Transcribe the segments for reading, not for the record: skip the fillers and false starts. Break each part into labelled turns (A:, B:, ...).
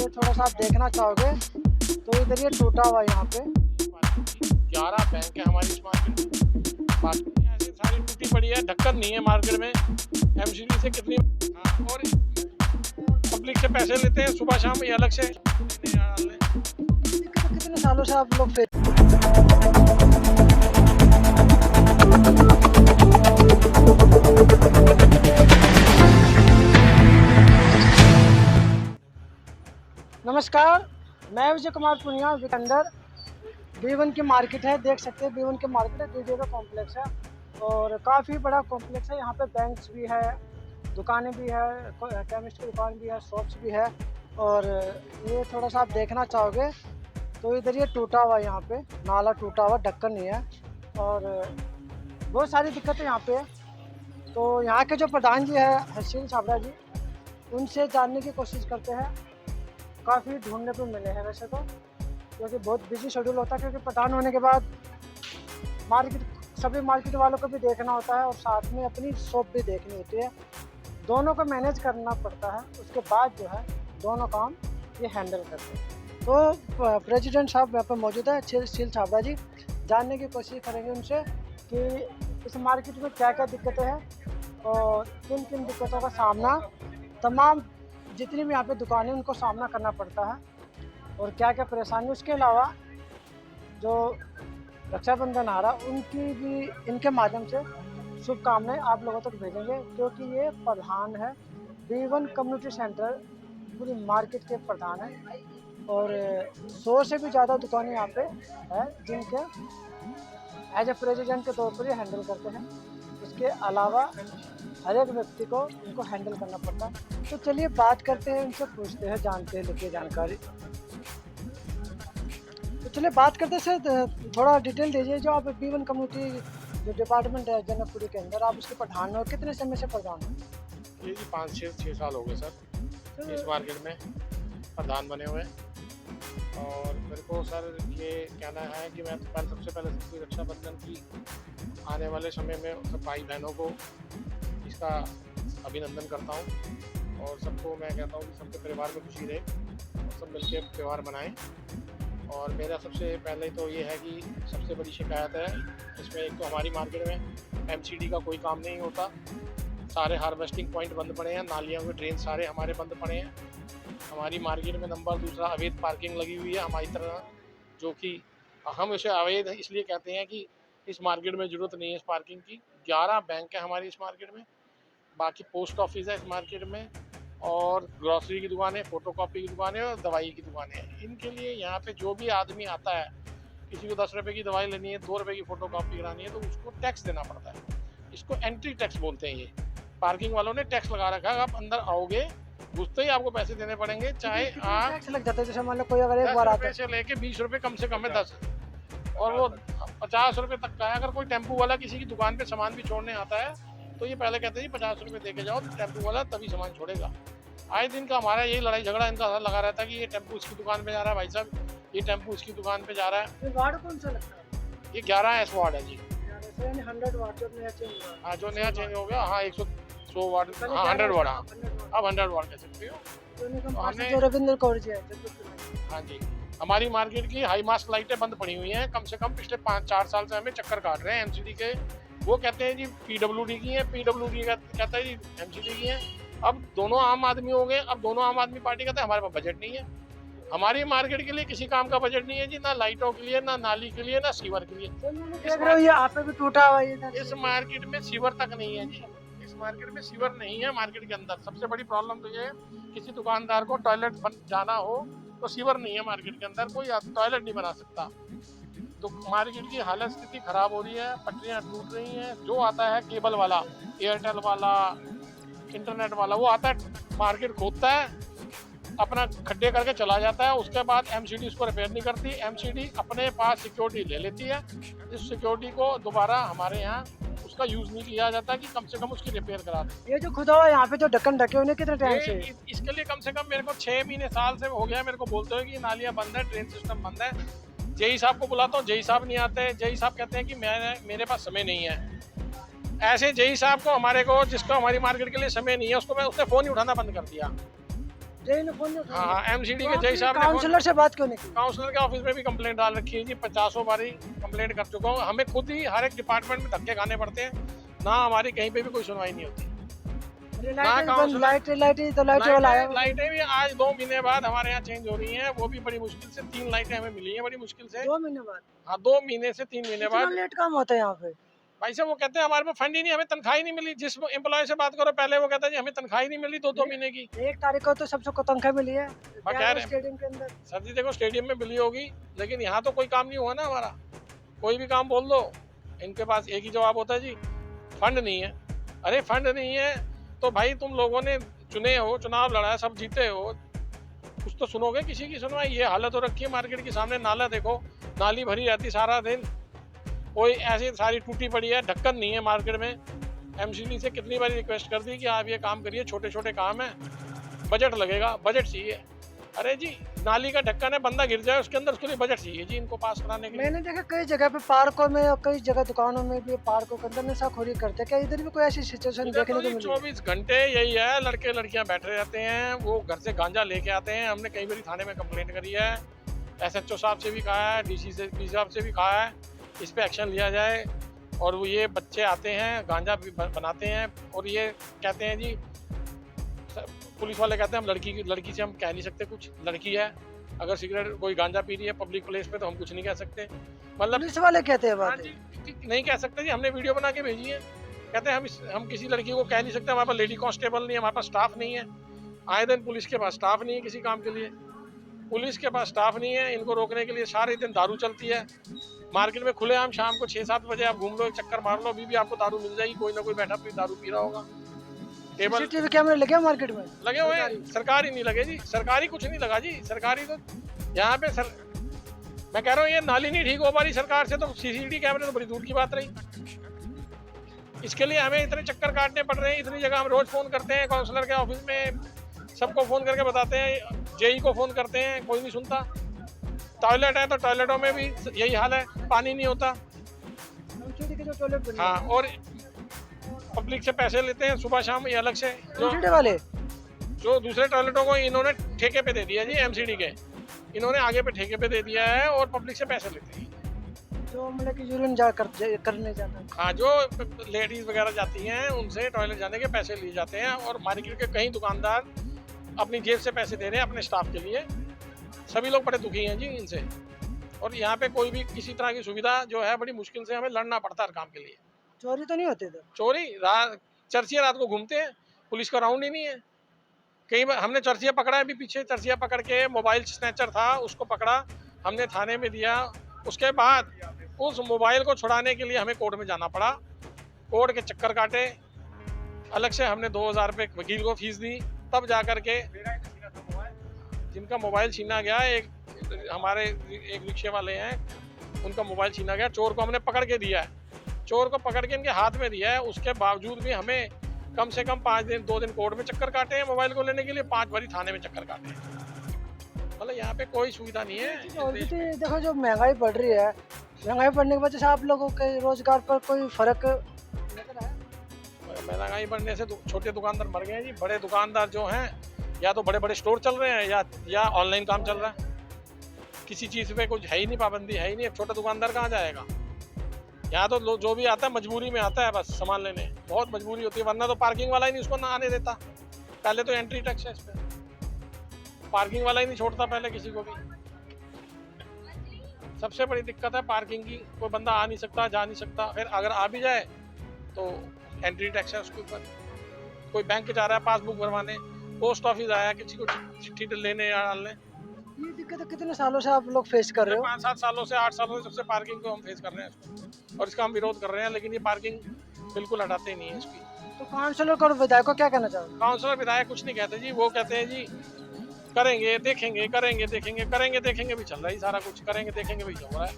A: ये थोड़ा सा आप देखना चाहोगे तो इधर ये टूटा हुआ है यहाँ पे
B: 11 बैंक है हमारी इस मार्केट में। बाकी ऐसी सारी टूटी पड़ी है, ढक्कन नहीं है मार्केट में। एमसीडी से कितनी और पब्लिक से पैसे लेते हैं सुबह शाम, ये अलग से
A: कितने सालों से आप लोग नमस्कार, मैं विजय कुमार पुनिया के अंदर B1 की मार्केट है। देख सकते हैं B1 की मार्केट है, DJ का कॉम्प्लेक्स है और काफ़ी बड़ा कॉम्प्लेक्स है। यहाँ पे बैंक्स भी है, दुकानें भी है, केमिस्ट की दुकान भी है, शॉप्स भी है। और ये थोड़ा सा आप देखना चाहोगे तो इधर ये टूटा हुआ है, यहाँ पे नाला टूटा हुआ, ढक्कन नहीं है और बहुत सारी दिक्कतें यहाँ पे है। तो यहाँ के जो प्रधान जी है हसीन छाबड़ा जी, उनसे जानने की कोशिश करते हैं। काफ़ी ढूंढने को मिले हैं वैसे तो, क्योंकि बहुत बिजी शेड्यूल होता है, क्योंकि प्रधान होने के बाद सभी मार्केट वालों को भी देखना होता है और साथ में अपनी शॉप भी देखनी होती है। दोनों को मैनेज करना पड़ता है, उसके बाद जो है दोनों काम ये हैंडल करते हैं। तो प्रेसिडेंट साहब यहाँ पर मौजूद है, हसीन छाबड़ा जी, जानने की कोशिश करेंगे उनसे कि इस मार्केट में क्या क्या दिक्कतें हैं और किन किन दिक्कतों का सामना तमाम जितनी भी यहाँ पे दुकानें उनको सामना करना पड़ता है और क्या क्या परेशानी। उसके अलावा जो रक्षाबंधन आ रहा, उनकी भी इनके माध्यम से शुभकामनाएं आप लोगों तक भेजेंगे, क्योंकि ये प्रधान है B1 कम्युनिटी सेंटर, पूरी मार्केट के प्रधान है और 100 से भी ज़्यादा दुकानें यहाँ पे है जिनके एज ए प्रेसिडेंट के तौर पर ये हैंडल करते हैं। उसके अलावा हर एक व्यक्ति को इनको हैंडल करना पड़ता है। तो चलिए बात करते हैं, उनसे पूछते हैं, जानते हैं, लेके जानकारी। तो चलिए बात करते हैं सर, थोड़ा डिटेल दीजिए। जो आप B1 कम्युनिटी जो डिपार्टमेंट है जनकपुरी के अंदर, आप उसके प्रधान हो, कितने समय से प्रधान हो?
B: ये जी 5-6 साल हो गए सर इस मार्केट में प्रधान बने हुए। और मेरे को सर ये कहना है कि मैं सबसे पहले रक्षाबंधन की आने वाले समय में सब भाई बहनों को इसका अभिनंदन करता हूँ और सबको मैं कहता हूँ कि सबके परिवार में खुशी रहे और सब मिलकर त्यौहार मनाएं। और मेरा सबसे पहले तो ये है कि सबसे बड़ी शिकायत है इसमें, एक तो हमारी मार्केट में एमसीडी का कोई काम नहीं होता, सारे हार्वेस्टिंग पॉइंट बंद पड़े हैं, नालियों के ड्रेन सारे हमारे बंद पड़े हैं। हमारी मार्केट में नंबर दूसरा अवैध पार्किंग लगी हुई है हमारी तरह, जो कि हम इसे अवैध इसलिए कहते हैं कि इस मार्केट में ज़रूरत नहीं है इस पार्किंग की। 11 बैंक है हमारी इस मार्केट में, बाकी पोस्ट ऑफिस है इस मार्केट में और ग्रॉसरी की दुकानें, फोटोकॉपी की दुकानें और दवाई की दुकानें हैं। इनके लिए यहाँ पे जो भी आदमी आता है, किसी को 10 रुपये की दवाई लेनी है, 2 रुपये की फोटोकॉपी करानी है, तो उसको टैक्स देना पड़ता है। इसको एंट्री टैक्स बोलते हैं। ये पार्किंग वालों ने टैक्स लगा रखा है, आप अंदर आओगे घुसते ही आपको पैसे देने पड़ेंगे, चाहे आप
A: टैक्स लग जाता है। जैसे मान लो कोई अगर एक बार आता है
B: से लेके 20 रुपये कम से कम है 10 और वो 50 रुपये तक का है। अगर कोई टेम्पू वाला किसी की दुकान पे सामान भी छोड़ने आता है तो ये पहले कहते हैं जी 50 रुपये दे के जाओ, तो टेम्पू वाला तभी सामान छोड़ेगा। आए दिन का हमारा यही लड़ाई झगड़ा इनका लगा रहता है कि ये टेम्पू इसकी दुकान पे जा रहा है, भाई साहब ये टेम्पू इसकी दुकान पे जा रहा है।
A: वार्ड कौन सा लगता है?
B: ये 11 वार्ड है जी।
A: 100 वार्ड जो नया चेंज हुआ है।
B: हाँ, जो नया चेंज हो गया, हाँ 100 वार्ड, हाँ 100 वार्ड, हाँ अब 100 वार्ड कह सकते हो।
A: हमने रविंद्र कौर जी है।
B: हाँ जी, हमारी मार्केट की हाई मास्क लाइटें बंद पड़ी हुई हैं, कम से कम पिछले 5-4 साल से हमें चक्कर काट रहे हैं एमसीडी के। वो कहते हैं जी पीडब्ल्यूडी की है, पीडब्ल्यूडी कहता है जी एमसीडी की है। अब दोनों आम आदमी हो गए, अब दोनों आम आदमी पार्टी कहते हैं हमारे पास बजट नहीं है। हमारी मार्केट के लिए किसी काम का बजट नहीं है जी, ना लाइटों के लिए, ना नाली के लिए, ना सीवर के लिए।
A: देख रहे हो ये आप पे भी टूटा हुआ है।
B: इस मार्केट में सीवर तक नहीं है जी, इस मार्केट में सीवर नहीं है। मार्केट के अंदर सबसे बड़ी प्रॉब्लम तो ये है, किसी दुकानदार को टॉयलेट जाना हो तो सीवर नहीं है मार्केट के अंदर, कोई टॉयलेट नहीं बना सकता। तो मार्केट की हालत स्थिति खराब हो रही है, पटरियाँ टूट रही हैं। जो आता है केबल वाला, एयरटेल वाला, इंटरनेट वाला, वो आता है मार्केट खोदता है, अपना खड्डे करके चला जाता है। उसके बाद एमसीडी उसको रिपेयर नहीं करती, एमसीडी अपने पास सिक्योरिटी ले लेती है। इस सिक्योरिटी को दोबारा हमारे यहाँ उसका यूज़ नहीं किया जाता कि कम से कम उसकी रिपेयर करा दें।
A: ये जो खुदा हुआ यहाँ पे जो ढक्कन ढके हुए कितने टाइम से?
B: इसके लिए कम से कम मेरे को 6 महीने साल से हो गया मेरे को बोलते हुए कि नालियाँ बंद है, ड्रेन सिस्टम बंद है। जेई साहब को बुलाता हूँ, जेई साहब नहीं आते। जेई साहब कहते हैं कि मेरे पास समय नहीं है। ऐसे जेई साहब को, हमारे को, जिसको हमारी मार्केट के लिए समय नहीं है, उसको मैं उसने फ़ोन ही उठाना बंद कर दिया।
A: जेई ने फोन नहीं उठाया।
B: हाँ एमसीडी
A: तो
B: के जय
A: आपने
B: साहब ने
A: काउंसलर से बात क्यों नहीं की?
B: काउंसलर के ऑफिस में भी कंप्लेंट डाल रखी है जी, 50 बारी कंप्लेंट कर चुका हूँ। हमें खुद ही हर एक डिपार्टमेंट में धक्के खाने पड़ते हैं, ना हमारी कहीं पे भी कोई सुनवाई नहीं होती।
A: लाइटें वाला आया।
B: लाइटें भी आज 2 महीने बाद हमारे यहाँ चेंज हो रही हैं, वो भी बड़ी मुश्किल से 3 लाइटें हमें मिली हैं, बड़ी मुश्किल से।
A: 2 महीने बाद?
B: हाँ 2 महीने से 3 महीने
A: इतना
B: बाद।
A: लेट काम होता है यहाँ पे?
B: भाई साहब वो कहते हैं हमारे पास फंड ही नहीं, हमें तनख्वाह ही नहीं मिली। जिस एम्प्लॉय से बात करो पहले वो कहता है जी हमें तनख्वाह ही नहीं मिली 2 महीने की।
A: 1 तारीख को तो सबको तनख्वाह मिली है
B: कह रहे हैं।
A: स्टेडियम के अंदर।
B: सर जी देखो स्टेडियम में मिली होगी, लेकिन यहाँ तो कोई काम नहीं हुआ ना हमारा। कोई भी काम बोल दो, इनके पास एक ही जवाब होता है जी फंड नहीं है। अरे फंड नहीं है तो भाई तुम लोगों ने चुने हो, चुनाव लड़ा है, सब जीते हो, कुछ तो सुनोगे किसी की सुनवाई। ये हालत हो रखी है मार्केट के सामने, नाला देखो, नाली भरी रहती सारा दिन, कोई ऐसी सारी टूटी पड़ी है, ढक्कन नहीं है मार्केट में। एमसीडी से कितनी बार रिक्वेस्ट कर दी कि आप ये काम करिए, छोटे छोटे काम है, बजट लगेगा, बजट चाहिए। अरे जी नाली का ढक्कन है, बंदा गिर जाए उसके अंदर, उसके लिए बजट चाहिए जी इनको पास कराने के लिए।
A: मैंने देखा कई जगह पे पार्कों में और कई जगह दुकानों में भी पार्कों के अंदर नशाखोरी करते हैं। क्या इधर भी कोई ऐसी सिचुएशन देखने को मिली?
B: 24 घंटे यही है, लड़के लड़कियां बैठे रहते हैं, वो घर से गांजा लेके आते हैं। हमने कई बार थाने में कंप्लेंट करी है, एसएचओ साहब से भी कहा है, डीसी साहब से भी कहा है, इस पे एक्शन लिया जाए। और वो ये बच्चे आते हैं गांजा भी बनाते हैं और ये कहते हैं जी, पुलिस वाले कहते हैं हम लड़की से हम कह नहीं सकते कुछ, लड़की है, अगर सिगरेट कोई गांजा पी रही है पब्लिक प्लेस पे तो हम कुछ नहीं कह सकते। मतलब
A: पुलिस वाले कहते हैं
B: हाँ
A: बात?
B: जी नहीं कह सकते जी, हमने वीडियो बना के भेजी है, कहते हैं हम किसी लड़की को कह नहीं सकते, हमारे पास लेडी कांस्टेबल नहीं है, हमारे पास स्टाफ नहीं है। आए दिन पुलिस के पास स्टाफ नहीं है किसी काम के लिए, पुलिस के पास स्टाफ नहीं है। इनको रोकने के लिए सारे दिन दारू चलती है मार्केट में खुलेआम, शाम को 6-7 बजे आप घूम लो, एक चक्कर मार लो, अभी भी आपको दारू मिल जाएगी, कोई ना कोई बैठा फिर दारू पी रहा होगा। टेबल
A: सीसीटीवी कैमरे लगे हैं मार्केट में?
B: लगे हुए हैं, सरकारी नहीं लगे जी, सरकारी कुछ नहीं लगा जी। सरकारी तो यहाँ पे मैं कह रहा हूँ ये नाली नहीं ठीक हो पा रही सरकार से, तो सीसीटीवी कैमरे तो बड़ी दूर की बात रही। इसके लिए हमें इतने चक्कर काटने पड़ रहे हैं, इतनी जगह हम रोज फोन करते हैं काउंसलर के ऑफिस में, सबको फोन करके बताते हैं, जेई को फोन करते हैं, कोई नहीं सुनता। टॉयलेट है तो टॉयलेटों में भी यही हाल है, पानी नहीं होता। हाँ और पब्लिक से पैसे लेते हैं सुबह शाम ये अलग से,
A: वाले
B: जो दूसरे टॉयलेटों को इन्होंने ठेके पे दे दिया जी, एमसीडी के इन्होंने आगे पे ठेके पे दे दिया है और पब्लिक से पैसे लेते हैं।
A: जो मतलब कि यूरिन करने जाता है।
B: हाँ जो लेडीज वगैरह जाती हैं उनसे टॉयलेट जाने के पैसे लिए जाते हैं, और मार्केट के कई दुकानदार अपनी जेब से पैसे दे रहे हैं अपने स्टाफ के लिए। सभी लोग बड़े दुखी हैं जी इनसे, और यहाँ पे कोई भी किसी तरह की सुविधा जो है बड़ी मुश्किल से हमें लड़ना पड़ता है काम के लिए।
A: चोरी तो नहीं होते इधर?
B: चोरी चर्चिया रात को घूमते हैं, पुलिस का राउंड ही नहीं है। कई बार हमने चर्चिया पकड़ा है, अभी पीछे चर्चिया पकड़ के मोबाइल स्नैचर था उसको पकड़ा, हमने थाने में दिया। उसके बाद उस मोबाइल को छुड़ाने के लिए हमें कोर्ट में जाना पड़ा, कोर्ट के चक्कर काटे, अलग से हमने 2000 रुपये वकील को फीस दी, तब जा कर के जिनका मोबाइल छीना गया, एक हमारे एक रिक्शे वाले हैं उनका मोबाइल छीना गया, चोर को हमने पकड़ के दिया है, चोर को पकड़ के इनके हाथ में दिया है। उसके बावजूद भी हमें कम से कम 2 दिन कोर्ट में चक्कर काटे हैं मोबाइल को लेने के लिए, 5 बारी थाने में चक्कर काटे हैं। मतलब यहाँ पे कोई सुविधा नहीं है।
A: और भी तो देखो जो महंगाई बढ़ रही है, महंगाई बढ़ने की वजह से आप लोगों के रोजगार पर कोई फर्क नजर आया?
B: महंगाई बढ़ने से छोटे दुकानदार मर गए हैं जी। बड़े दुकानदार जो हैं या तो बड़े बड़े स्टोर चल रहे हैं या ऑनलाइन काम चल रहा है, किसी चीज़ पे कुछ है ही नहीं, पाबंदी है ही नहीं। अब छोटा दुकानदार कहाँ जाएगा? यहाँ तो जो भी आता है मजबूरी में आता है, बस सामान लेने बहुत मजबूरी होती है, वरना तो पार्किंग वाला ही नहीं उसको ना आने देता। पहले तो एंट्री टैक्स है इस पे, पार्किंग वाला ही नहीं छोड़ता पहले किसी को भी। सबसे बड़ी दिक्कत है पार्किंग की, कोई बंदा आ नहीं सकता, जा नहीं सकता, फिर अगर आ भी जाए तो एंट्री टैक्स है उसके ऊपर। कोई बैंक जा रहा है पासबुक भरवाने, पोस्ट ऑफिस आया किसी को चिट्ठी लेने या डालने।
A: ये दिक्कत कितने सालों से आप लोग फेस कर रहे हो?
B: 5-7 सालों से 8 सालों से सबसे पार्किंग को हम फेस कर रहे हैं इसको, और इसका हम विरोध कर रहे हैं, लेकिन ये पार्किंग बिल्कुल हटाते नहीं है इसकी।
A: तो काउंसलर और विधायक को क्या कहना चाहोगे?
B: काउंसलर विधायक कुछ नहीं कहते जी, वो कहते हैं जी करेंगे देखेंगे, करेंगे देखेंगे, करेंगे देखेंगे भी चल रहा है सारा कुछ, करेंगे देखेंगे भी चल रहा है,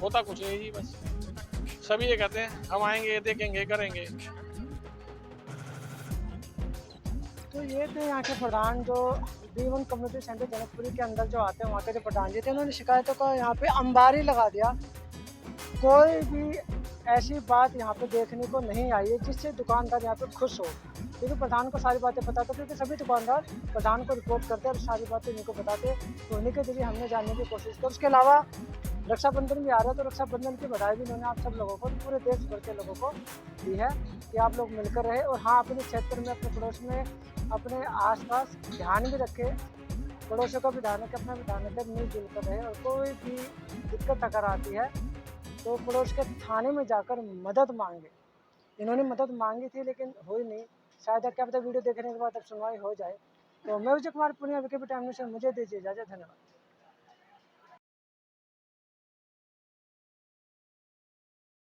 B: होता कुछ नहीं जी। बस सभी ये कहते हैं हम आएंगे देखेंगे करेंगे।
A: तो ये थे यहाँ के प्रधान जो D1 कम्युनिटी सेंटर जनकपुरी के अंदर जो आते हैं, वहाँ के जो प्रधान जी थे, उन्होंने शिकायतों का यहाँ पे अंबारी लगा दिया। कोई भी ऐसी बात यहाँ पे देखने को नहीं आई है जिससे दुकानदार यहाँ पे खुश हो, क्योंकि प्रधान को सारी बातें पता था, क्योंकि सभी दुकानदार प्रधान को रिपोर्ट करते हैं और सारी बातें इन्हीं को बताते, तो उन्हीं के जरिए हमने जानने की कोशिश की। उसके अलावा रक्षाबंधन भी आ रहा है, तो रक्षाबंधन की बधाई भी उन्होंने आप सब लोगों को, पूरे देश भर के लोगों को दी है कि आप लोग मिलकर रहे, और हाँ, अपने क्षेत्र में, अपने पड़ोस में, अपने आसपास ध्यान भी रखें, पड़ोसियों का भी ध्यान रखें, अपना भी ध्यान रखें, मिलजुल कर रहे, और कोई भी दिक्कत अगर आती है तो पड़ोस के थाने में जाकर मदद मांगे। इन्होंने मदद मांगी थी लेकिन हुई नहीं, शायद क्या पता वीडियो देखने के बाद अब सुनवाई हो जाए। तो मैं विजय कुमार पुनिया, विकेपी टाइम न्यूज़ से मुझे दीजिए इजाज़त, धन्यवाद।